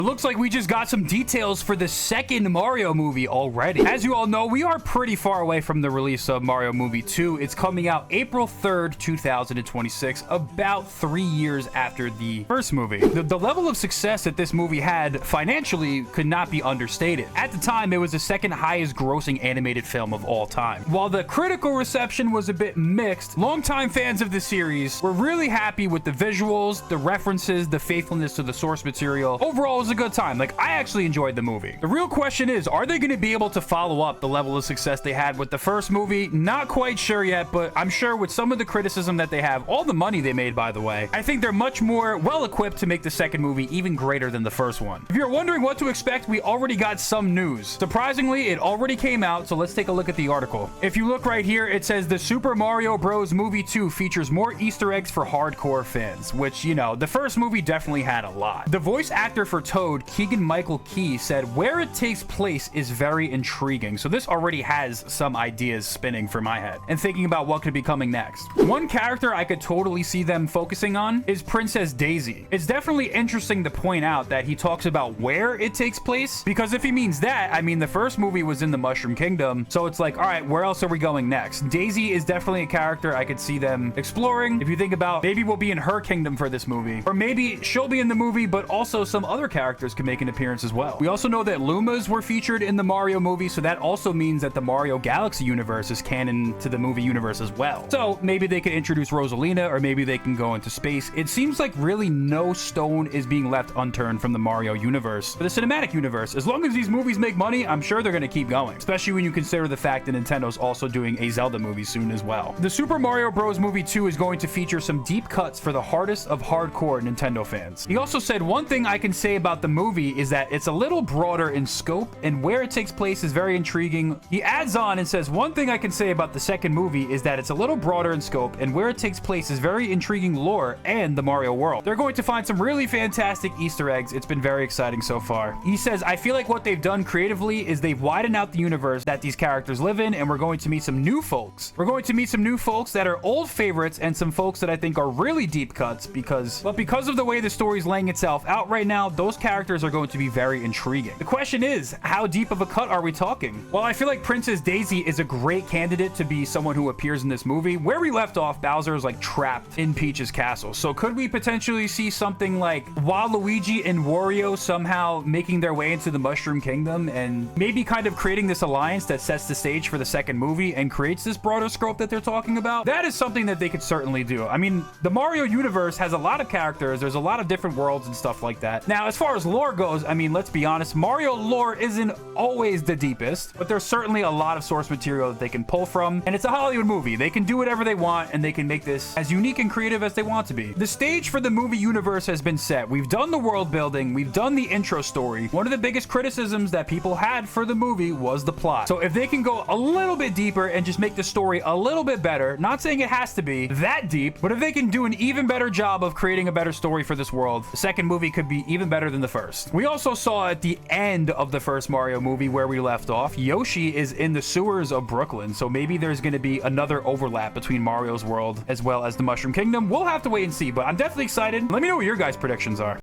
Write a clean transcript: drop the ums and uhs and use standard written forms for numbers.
It looks like we just got some details for the second Mario movie already. As you all know, we are pretty far away from the release of Mario Movie 2. It's coming out April 3rd, 2026, about 3 years after the first movie. The level of success that this movie had financially could not be understated. At the time, it was the second highest grossing animated film of all time. While the critical reception was a bit mixed, longtime fans of the series were really happy with the visuals, the references, the faithfulness to the source material. Overall, it was a good time. Like, I actually enjoyed the movie. The real question is, are they going to be able to follow up the level of success they had with the first movie? Not quite sure yet, but I'm sure with some of the criticism that they have, all the money they made, by the way, I think they're much more well-equipped to make the second movie even greater than the first one. If you're wondering what to expect, we already got some news. Surprisingly, it already came out, so let's take a look at the article. If you look right here, it says the Super Mario Bros. Movie 2 features more Easter eggs for hardcore fans, which, you know, the first movie definitely had a lot. The voice actor for Toad, Keegan-Michael Key, said where it takes place is very intriguing. So this already has some ideas spinning for my head and thinking about what could be coming next. One character I could totally see them focusing on is Princess Daisy. It's definitely interesting to point out that he talks about where it takes place, because if he means that, I mean, the first movie was in the Mushroom Kingdom, so it's like, all right, where else are we going next? Daisy is definitely a character I could see them exploring. If you think about, maybe we'll be in her kingdom for this movie, or maybe she'll be in the movie, but also some other characters can make an appearance as well. We also know that Lumas were featured in the Mario movie, so that also means that the Mario Galaxy universe is canon to the movie universe as well. So maybe they could introduce Rosalina, or maybe they can go into space. It seems like really no stone is being left unturned from the Mario universe for the cinematic universe. As long as these movies make money, I'm sure they're going to keep going, especially when you consider the fact that Nintendo's also doing a Zelda movie soon as well. The Super Mario Bros. Movie 2 is going to feature some deep cuts for the hardest of hardcore Nintendo fans. He also said, one thing I can say about the movie is that it's a little broader in scope, and where it takes place is very intriguing. He adds on and says, one thing I can say about the second movie is that it's a little broader in scope, and where it takes place is very intriguing lore and the Mario world. They're going to find some really fantastic Easter eggs. It's been very exciting so far. He says, I feel like what they've done creatively is they've widened out the universe that these characters live in, and we're going to meet some new folks. We're going to meet some new folks that are old favorites and some folks that I think are really deep cuts because of the way the story's laying itself out right now, those characters are going to be very intriguing. The question is, how deep of a cut are we talking? Well, I feel like Princess Daisy is a great candidate to be someone who appears in this movie. Where we left off, Bowser is like trapped in Peach's castle. So could we potentially see something like Waluigi and Wario somehow making their way into the Mushroom Kingdom and maybe kind of creating this alliance that sets the stage for the second movie and creates this broader scope that they're talking about? That is something that they could certainly do. I mean, the Mario universe has a lot of characters. There's a lot of different worlds and stuff like that. Now, as far as lore goes, I mean, let's be honest, Mario lore isn't always the deepest, but there's certainly a lot of source material that they can pull from, and it's a Hollywood movie. They can do whatever they want, and they can make this as unique and creative as they want to be. The stage for the movie universe has been set. We've done the world building. We've done the intro story. One of the biggest criticisms that people had for the movie was the plot. So if they can go a little bit deeper and just make the story a little bit better, not saying it has to be that deep, but if they can do an even better job of creating a better story for this world, the second movie could be even better than the first. We also saw at the end of the first Mario movie where we left off, Yoshi is in the sewers of Brooklyn, so maybe there's going to be another overlap between Mario's world as well as the Mushroom Kingdom. We'll have to wait and see, but I'm definitely excited. Let me know what your guys' predictions are.